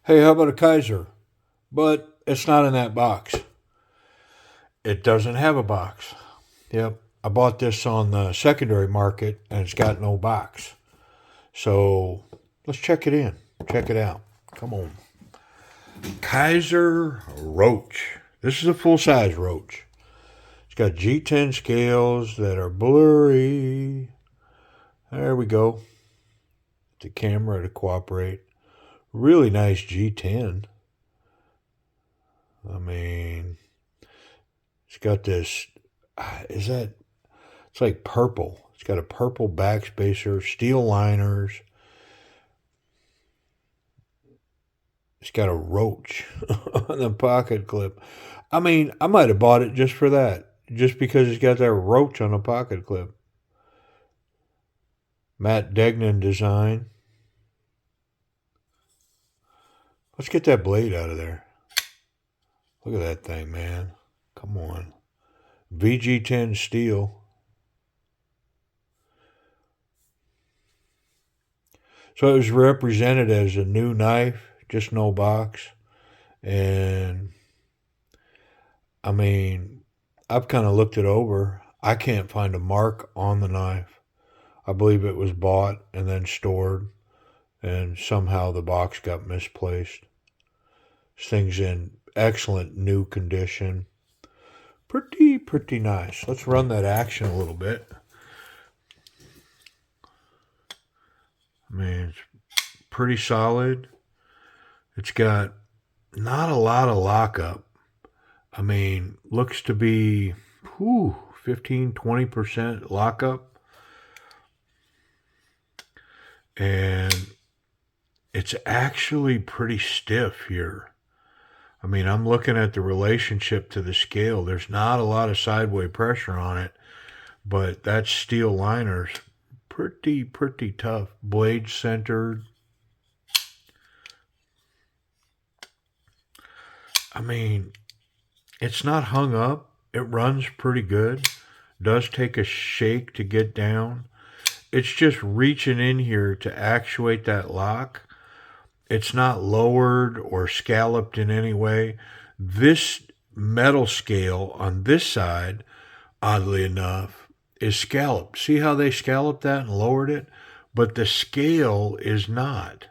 Hey, how about a Kizer? But it's not in that box. It doesn't have a box. Yep. I bought this on the secondary market and it's got no box. So let's check it in. Check it out. Come on. Kizer Roach. This is a full size roach. It's got G10 scales that are blurry. There we go. The camera to cooperate. Really nice G10. I mean, it's got this, it's like purple. It's got a purple backspacer, steel liners. It's got a roach on the pocket clip. I mean, I might have bought it just for that, just because it's got that roach on the pocket clip. Matt Degnan design. Let's get that blade out of there. Look at that thing, man. Come on. VG10 steel. So it was represented as a new knife, just no box. And I mean, I've kind of looked it over. I can't find a mark on the knife. I believe it was bought and then stored, and somehow the box got misplaced. This thing's in excellent new condition. Pretty nice. Let's run that action a little bit. I mean, it's pretty solid. It's got not a lot of lockup. I mean, looks to be 15-20% lockup. And it's actually pretty stiff here. I mean, I'm looking at the relationship to the scale. There's not a lot of sideway pressure on it, but that steel liner's pretty tough. Blade centered. I mean, it's not hung up. It runs pretty good. Does take a shake to get down. It's just reaching in here to actuate that lock. It's not lowered or scalloped in any way. This metal scale on this side, oddly enough, is scalloped. See how they scalloped that and lowered it? But the scale is not.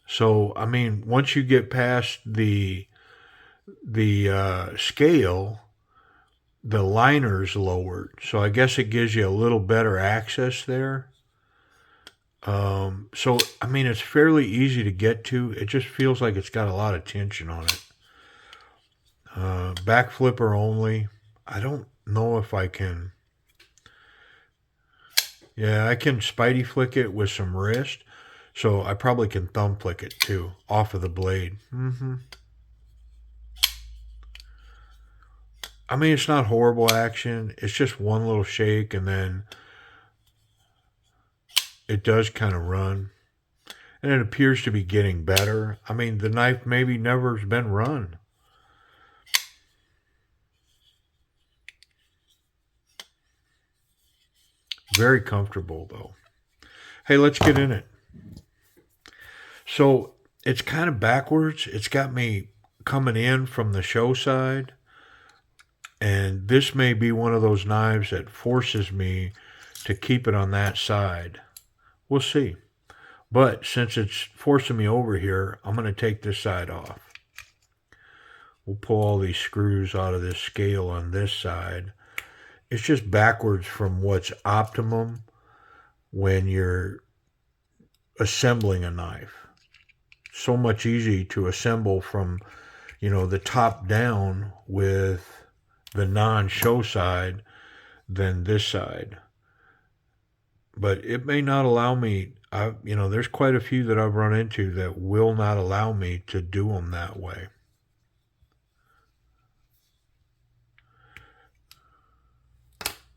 So, I mean, once you get past the scale, the liner's lowered. So I guess it gives you a little better access there. So, I mean, it's fairly easy to get to. It just feels like it's got a lot of tension on it. Back flipper only. I don't know if I can. Yeah, I can Spidey flick it with some wrist. So I probably can thumb flick it too, off of the blade. I mean, it's not horrible action. It's just one little shake and then it does kind of run. And it appears to be getting better. I mean, the knife maybe never has been run. Very comfortable, though. Hey, let's get in it. So it's kind of backwards. It's got me coming in from the show side. And this may be one of those knives that forces me to keep it on that side. We'll see. But since it's forcing me over here, I'm going to take this side off. We'll pull all these screws out of this scale on this side. It's just backwards from what's optimum when you're assembling a knife. So much easier to assemble from, the top down with the non-show side than this side. But it may not allow me, there's quite a few that I've run into that will not allow me to do them that way.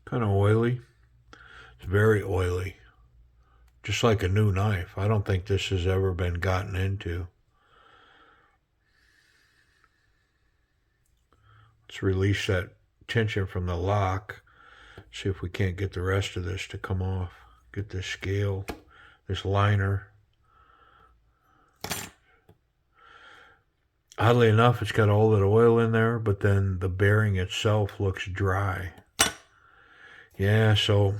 Kind of oily. It's very oily. Just like a new knife. I don't think this has ever been gotten into. Let's release that tension from the lock. See if we can't get the rest of this to come off. Get this scale, this liner. Oddly enough, it's got all that oil in there, but then the bearing itself looks dry. Yeah, so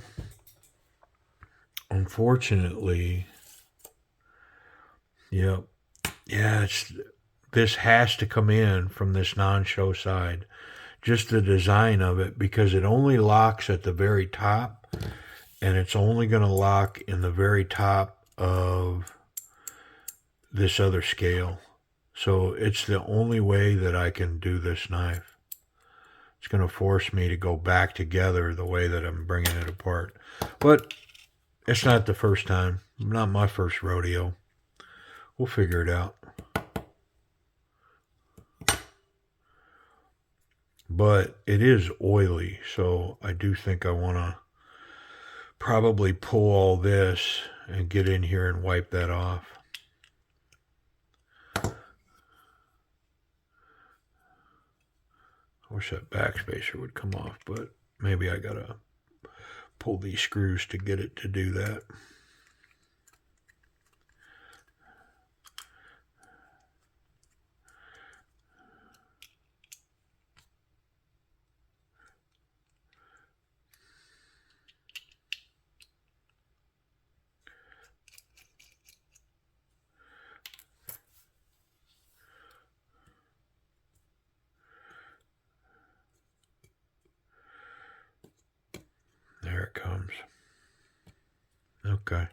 unfortunately, yep. Yeah, this has to come in from this non-show side. Just the design of it, because it only locks at the very top, and it's only going to lock in the very top of this other scale. So it's the only way that I can do this knife. It's going to force me to go back together the way that I'm bringing it apart. But it's not the first time. Not my first rodeo. We'll figure it out. But it is oily, so I do think I want to probably pull all this and get in here and wipe that off. I wish that backspacer would come off, but maybe I gotta pull these screws to get it to do that. There it comes. Okay.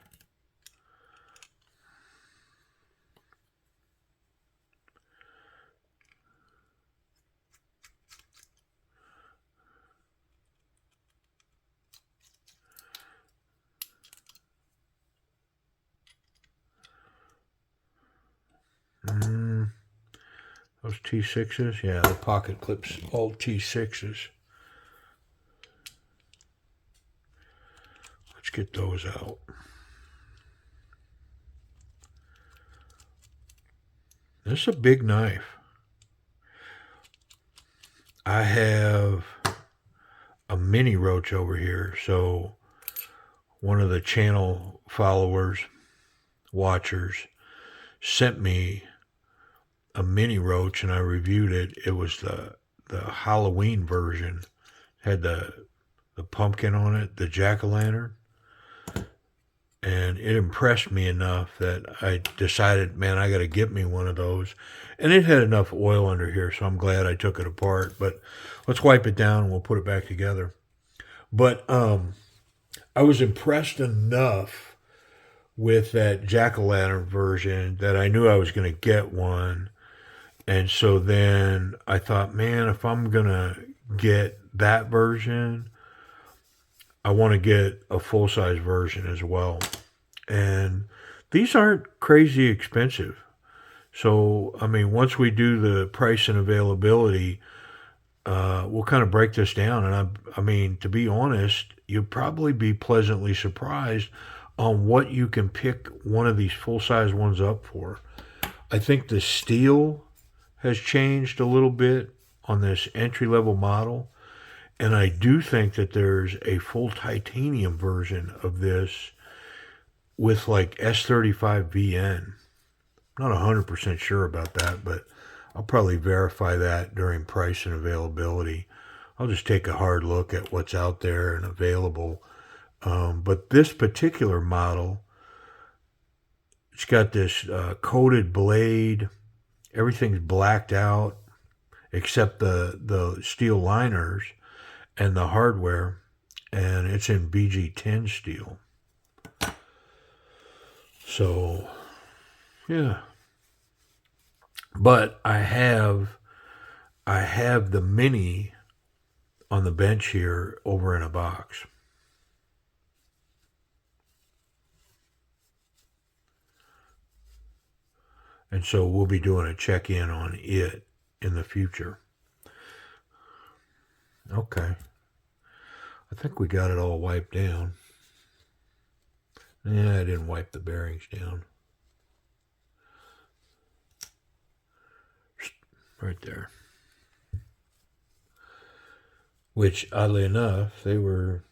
Those T6s? Yeah, the pocket clips, all T6s. Let's get those out. This is a big knife. I have a mini roach over here, so one of the channel followers, watchers, sent me a mini roach and I reviewed it. It was the Halloween version. Had the pumpkin on it, the jack-o'-lantern. And it impressed me enough that I decided, man, I got to get me one of those. And it had enough oil under here, so I'm glad I took it apart. But let's wipe it down and we'll put it back together. But I was impressed enough with that jack-o'-lantern version that I knew I was going to get one. And so then I thought, man, if I'm going to get that version, I want to get a full-size version as well. And these aren't crazy expensive. So, I mean, once we do the price and availability, we'll kind of break this down. And I mean, to be honest, you'll probably be pleasantly surprised on what you can pick one of these full-size ones up for. I think the steel has changed a little bit on this entry-level model. And I do think that there's a full titanium version of this with like S35 VN. I'm not 100% sure about that, but I'll probably verify that during price and availability. I'll just take a hard look at what's out there and available. But this particular model, it's got this coated blade. Everything's blacked out except the steel liners and the hardware, and it's in BG10 steel. So, yeah. But I have the mini on the bench here over in a box. And so we'll be doing a check-in on it in the future. Okay. I think we got it all wiped down. Yeah, I didn't wipe the bearings down. Right there. which oddly enough, they were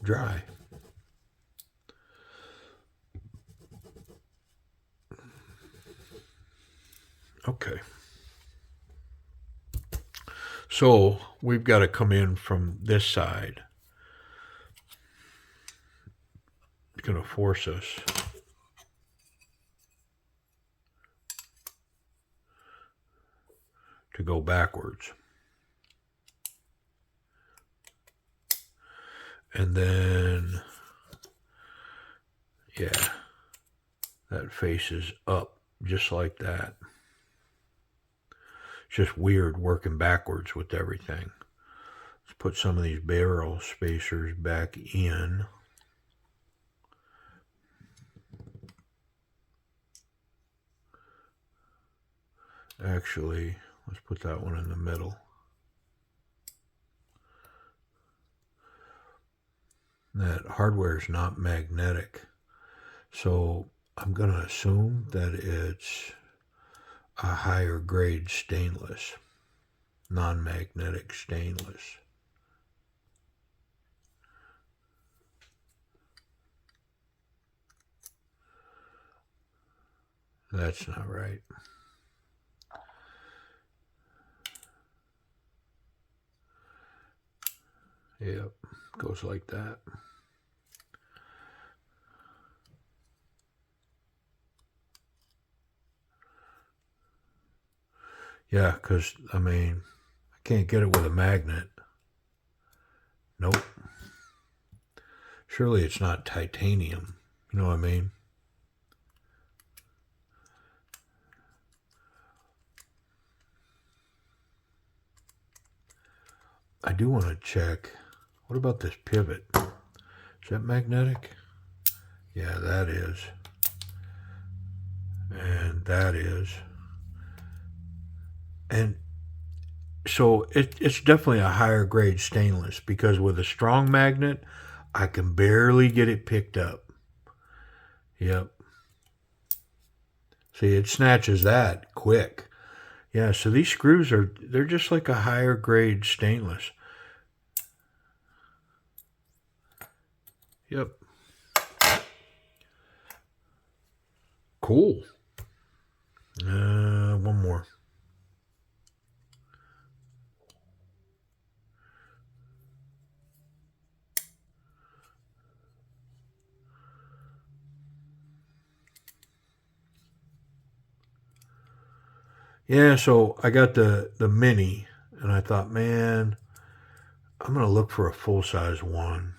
dry. Okay. So we've got to come in from this side. It's going to force us to go backwards. And then, yeah, that faces up just like that. It's just weird working backwards with everything. Let's put some of these barrel spacers back in. Actually, let's put that one in the middle. That hardware is not magnetic, so I'm going to assume that it's a higher grade stainless, non-magnetic stainless. That's not right. Yep, goes like that. Yeah, because, I mean, I can't get it with a magnet. Nope. Surely it's not titanium. You know what I mean? I do want to check. What about this pivot? Is that magnetic? Yeah, that is. And that is. And so it's definitely a higher grade stainless, because with a strong magnet, I can barely get it picked up. Yep. See, it snatches that quick. Yeah, so these screws they're just like a higher grade stainless. Yep. Cool. One more. Yeah, so I got the mini, and I thought, man, I'm gonna look for a full size one,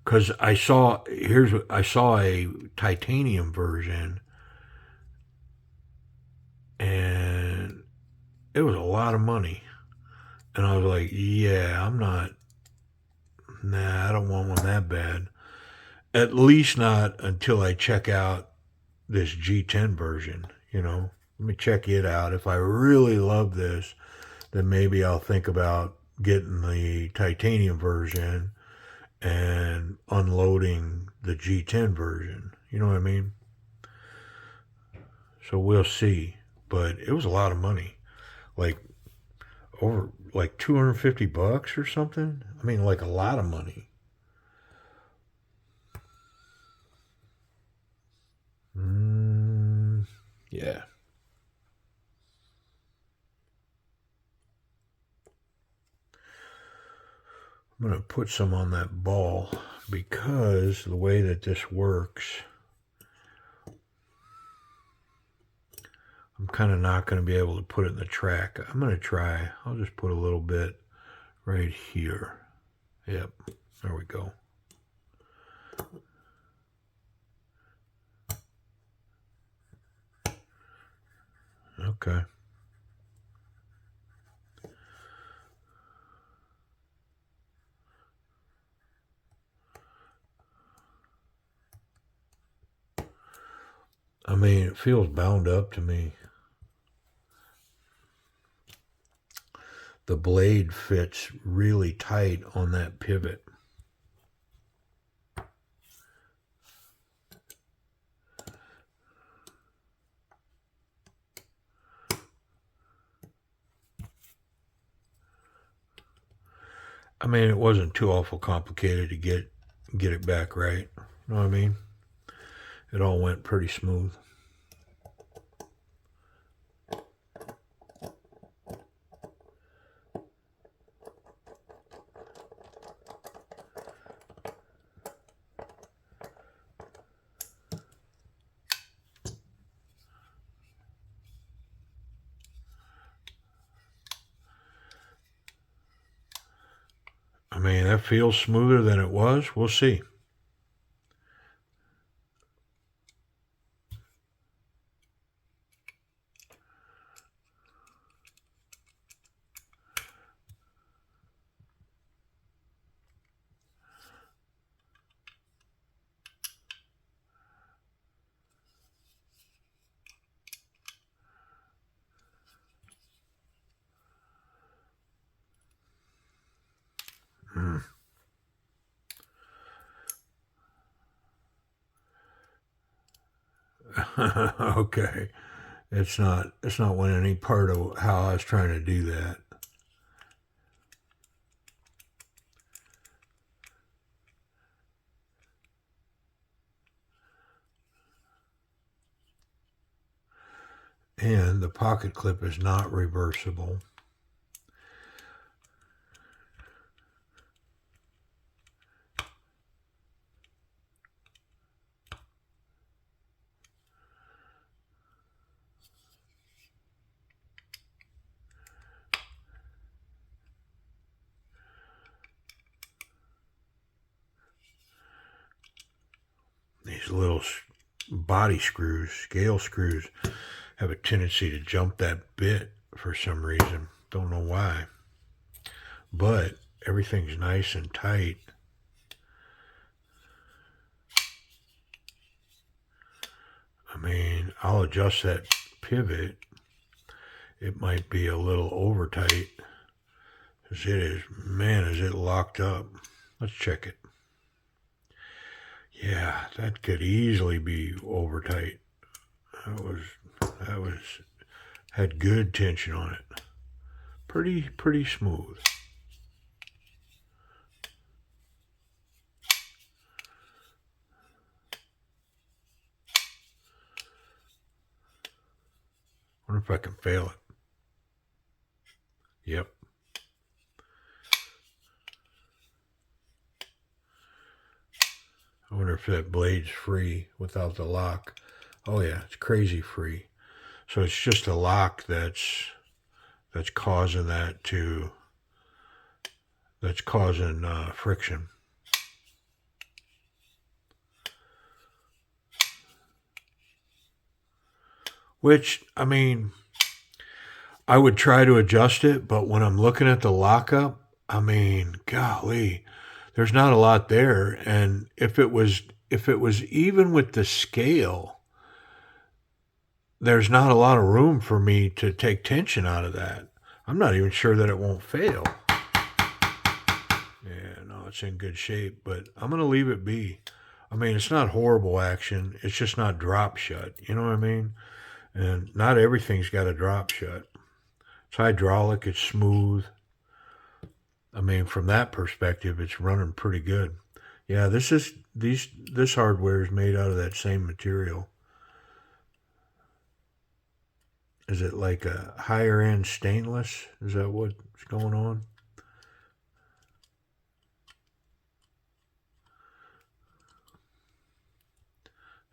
because I saw a titanium version, and it was a lot of money, and I was like, yeah, I don't want one that bad. At least not until I check out this G10 version. Let me check it out. If I really love this, then maybe I'll think about getting the titanium version and unloading the G10 version. You know what I mean? So we'll see. But it was a lot of money. Like over like $250 or something. I mean, like a lot of money. Yeah. I'm going to put some on that ball, because the way that this works, I'm kind of not going to be able to put it in the track. I'm going to try. I'll just put a little bit right here. Yep. There we go. Okay. I mean, it feels bound up to me. The blade fits really tight on that pivot. I mean, it wasn't too awful complicated to get it back right. You know what I mean? It all went pretty smooth. I mean, that feels smoother than it was. We'll see. Okay. It's not when any part of how I was trying to do that. And the pocket clip is not reversible. These little body screws, scale screws, have a tendency to jump that bit for some reason. Don't know why. But everything's nice and tight. I mean, I'll adjust that pivot. It might be a little over tight. Because it is, man, is it locked up. Let's check it. Yeah, that could easily be over tight. That had good tension on it. Pretty smooth. Wonder if I can fail it. Yep. I wonder if that blade's free without the lock. Oh yeah, it's crazy free. So it's just a lock that's causing that's causing friction. Which, I mean, I would try to adjust it, but when I'm looking at the lockup, I mean, golly, there's not a lot there. And if it was even with the scale, there's not a lot of room for me to take tension out of that. I'm not even sure that it won't fail. Yeah, no, it's in good shape, but I'm going to leave it be. I mean, it's not horrible action. It's just not drop shut. You know what I mean? And not everything's got a drop shut. It's hydraulic. It's smooth. I mean, from that perspective, it's running pretty good. Yeah, this hardware is made out of that same material. Is it like a higher end stainless? Is that what's going on?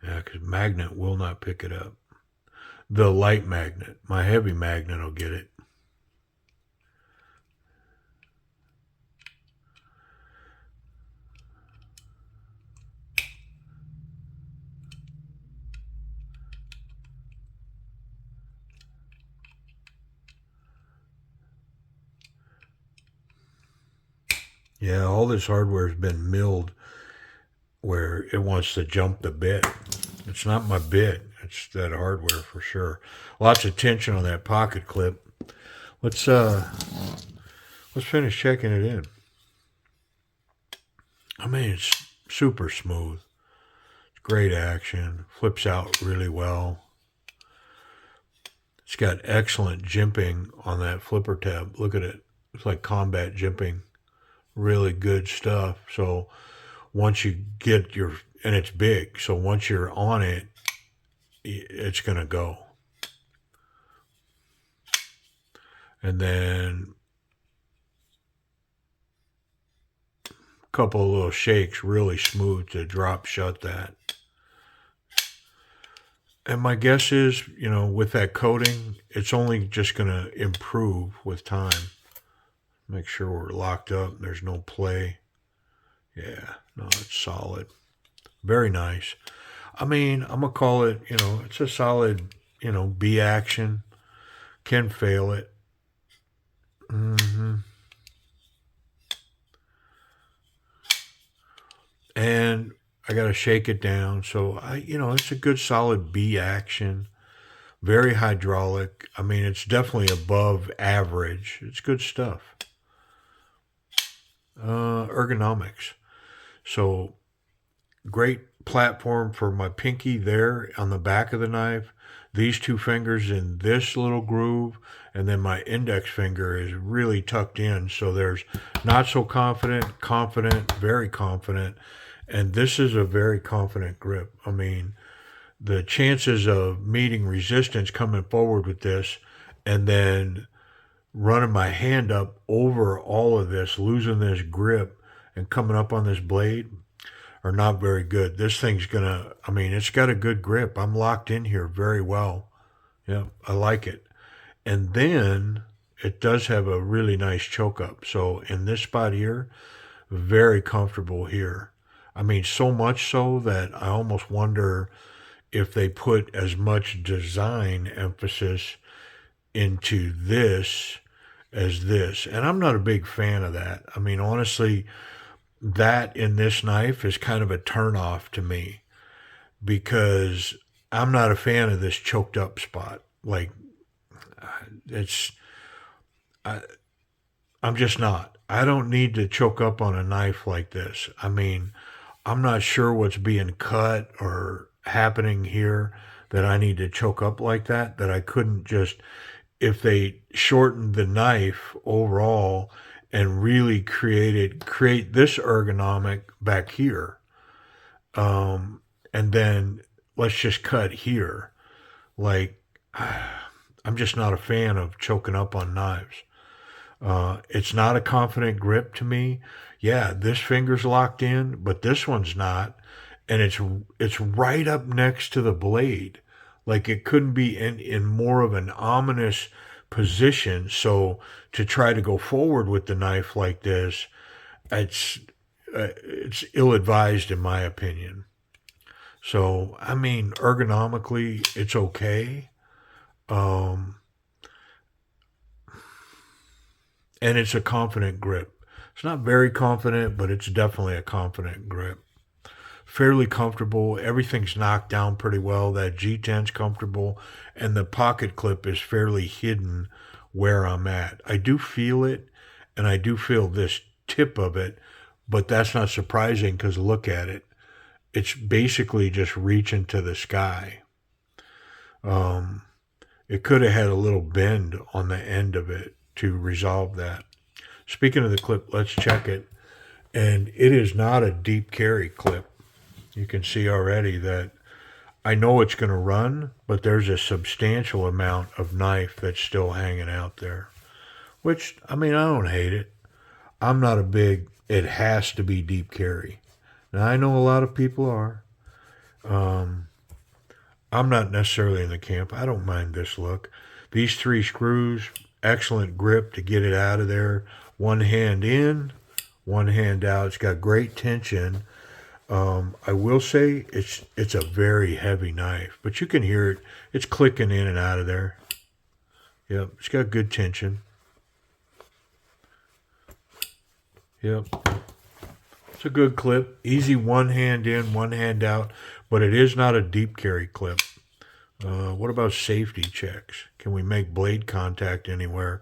Yeah, because magnet will not pick it up. The light magnet. My heavy magnet will get it. Yeah, all this hardware has been milled where it wants to jump the bit. It's not my bit. It's that hardware for sure. Lots of tension on that pocket clip. Let's finish checking it in. I mean, it's super smooth. It's great action. Flips out really well. It's got excellent jimping on that flipper tab. Look at it. It's like combat jimping. really good stuff. So once you get your, and it's big, so once you're on it, it's going to go. And then a couple of little shakes, really smooth to drop shut that. And my guess is, with that coating, it's only just going to improve with time. Make sure we're locked up. There's no play. Yeah, no, it's solid. Very nice. I mean, I'm going to call it, it's a solid, B action. Can fail it. And I got to shake it down. So, it's a good solid B action. Very hydraulic. I mean, it's definitely above average. It's good stuff. Ergonomics. So, great platform for my pinky there on the back of the knife. These two fingers in this little groove, and then my index finger is really tucked in. So there's not so confident, confident, very confident. And this is a very confident grip. I mean, the chances of meeting resistance coming forward with this and then running my hand up over all of this, losing this grip and coming up on this blade are not very good. This thing's it's got a good grip. I'm locked in here very well. Yeah, I like it. And then it does have a really nice choke up. So in this spot here, very comfortable here. I mean, so much so that I almost wonder if they put as much design emphasis into this as this. And I'm not a big fan of that. I mean, honestly, that in this knife is kind of a turnoff to me because I'm not a fan of this choked up spot. Like, I'm just not. I don't need to choke up on a knife like this. I mean, I'm not sure what's being cut or happening here that I need to choke up like that I couldn't just, if they shortened the knife overall and really create this ergonomic back here, and then let's just cut here. Like, I'm just not a fan of choking up on knives. It's not a confident grip to me. Yeah, this finger's locked in, but this one's not, and it's right up next to the blade. Like, it couldn't be in more of an ominous position. So to try to go forward with the knife like this, it's ill-advised in my opinion. So, I mean, ergonomically, it's okay. And it's a confident grip. It's not very confident, but it's definitely a confident grip. Fairly comfortable. Everything's knocked down pretty well. That G10's comfortable, and the pocket clip is fairly hidden where I'm at. I do feel it, and I do feel this tip of it, but that's not surprising because look at it. It's basically just reaching to the sky. It could have had a little bend on the end of it to resolve that. Speaking of the clip, let's check it. And it is not a deep carry clip. You can see already that I know it's going to run, but there's a substantial amount of knife that's still hanging out there. Which, I mean, I don't hate it. I'm not a big, it has to be deep carry. Now, I know a lot of people are. I'm not necessarily in the camp. I don't mind this look. These 3 screws, excellent grip to get it out of there. One hand in, one hand out. It's got great tension. I will say it's a very heavy knife, but you can hear it. It's clicking in and out of there. Yep, it's got good tension. Yep. It's a good clip. Easy one hand in, one hand out, but it is not a deep carry clip. What about safety checks? Can we make blade contact anywhere?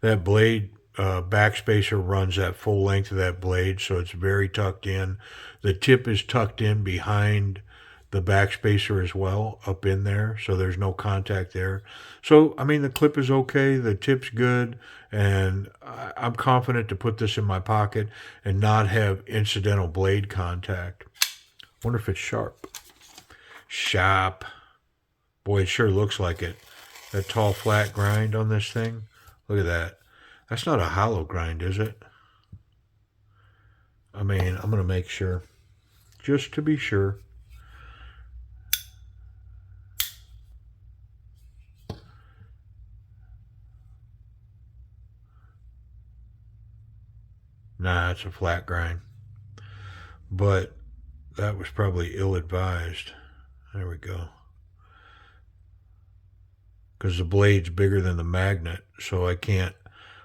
That blade backspacer runs that full length of that blade, so it's very tucked in. The tip is tucked in behind the backspacer as well up in there, so there's no contact there. So, I mean, the clip is okay, the tip's good, and I'm confident to put this in my pocket and not have incidental blade contact. Wonder if it's sharp. Sharp. Boy, it sure looks like it. That tall, flat grind on this thing. Look at that. That's not a hollow grind, is it? I mean, I'm going to make sure. Just to be sure. Nah, it's a flat grind. But that was probably ill-advised. There we go. Because the blade's bigger than the magnet, so I can't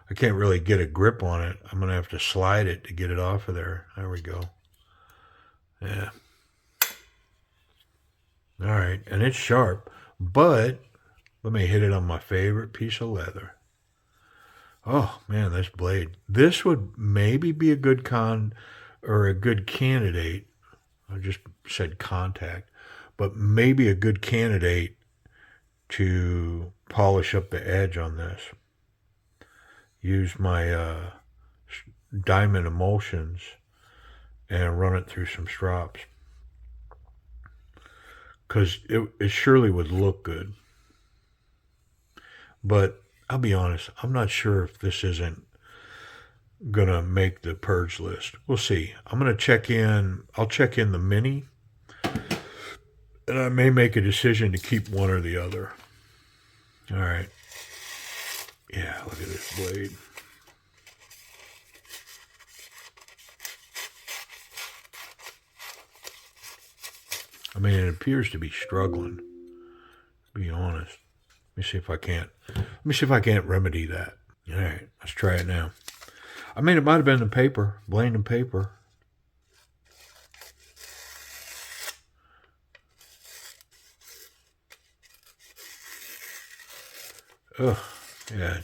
really get a grip on it. I'm going to have to slide it to get it off of there. There we go. Yeah. All right, and it's sharp, but let me hit it on my favorite piece of leather. Oh, man, this blade. This would maybe be a good candidate. I just said contact, but maybe a good candidate to polish up the edge on this. Use my diamond emulsions and run it through some strops. Because it surely would look good. But I'll be honest, I'm not sure if this isn't going to make the purge list. We'll see. I'm going to check in. I'll check in the mini. And I may make a decision to keep one or the other. All right. Yeah, look at this blade. I mean, it appears to be struggling, to be honest. Let me see if I can't remedy that. All right, let's try it now. I mean, it might have been the paper, blade and paper. Ugh, yeah,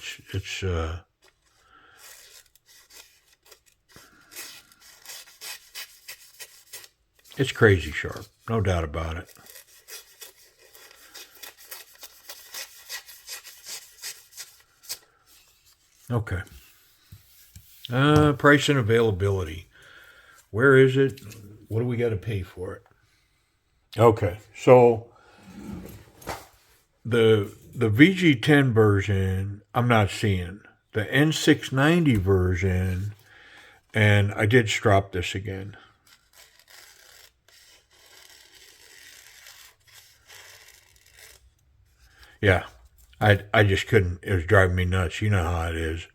it's crazy sharp, no doubt about it. Okay. Price and availability. Where is it? What do we got to pay for it? Okay, so the VG10 version, I'm not seeing. The N690 version, and I did strop this again. Yeah, I just couldn't. It was driving me nuts. You know how it is.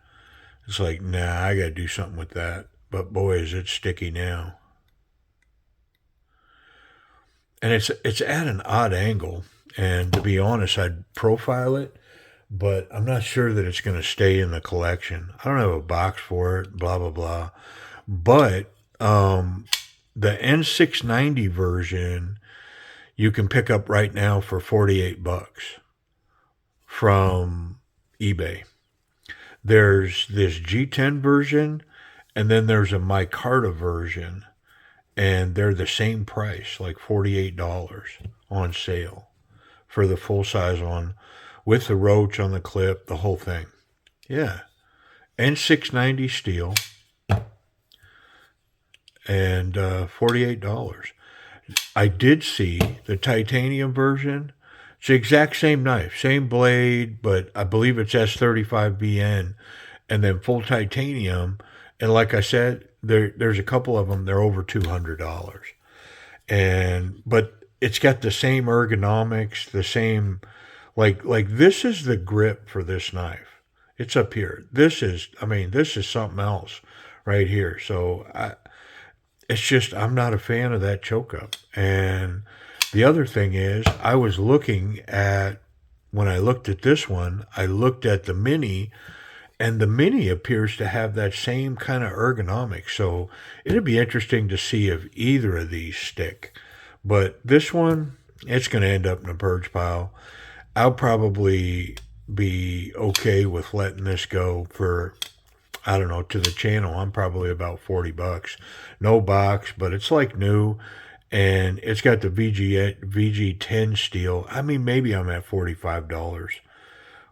It's like, nah, I got to do something with that. But boy, is it sticky now. And it's at an odd angle. And to be honest, I'd profile it, but I'm not sure that it's going to stay in the collection. I don't have a box for it, blah, blah, blah. But the N690 version, you can pick up right now for $48 from eBay. There's this G10 version, and then there's a micarta version, and they're the same price, like $48 on sale for the full size one, with the roach on the clip, the whole thing. Yeah. N690 steel, and $48. I did see the titanium version. It's the exact same knife, same blade, but I believe it's S35VN, and then full titanium. And like I said, there's a couple of them, they're over $200. But it's got the same ergonomics, the same, like this is the grip for this knife. It's up here. This is something else right here. So it's just, I'm not a fan of that choke up. And the other thing is, I was looking at, when I looked at this one, I looked at the mini, and the mini appears to have that same kind of ergonomics. So it'd be interesting to see if either of these stick. But this one, it's going to end up in a purge pile. I'll probably be okay with letting this go for, I don't know, to the channel. I'm probably about $40. No box, but it's like new. and it's got the VG10 steel. I mean, maybe I'm at $45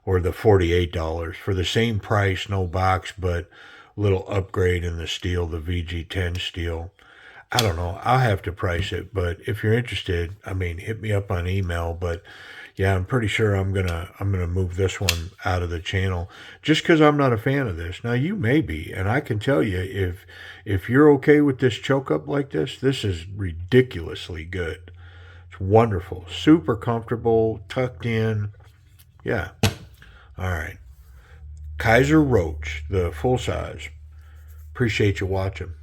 or the $48 for the same price, no box, but little upgrade in the steel, the VG10 steel. I don't know. I'll have to price it, but if you're interested, I mean, hit me up on email. But yeah, I'm pretty sure I'm gonna move this one out of the channel just because I'm not a fan of this. Now you may be, and I can tell you if you're okay with this choke up like this is ridiculously good. It's wonderful, super comfortable, tucked in. Yeah. All right. Kizer Roach, the full size. Appreciate you watching.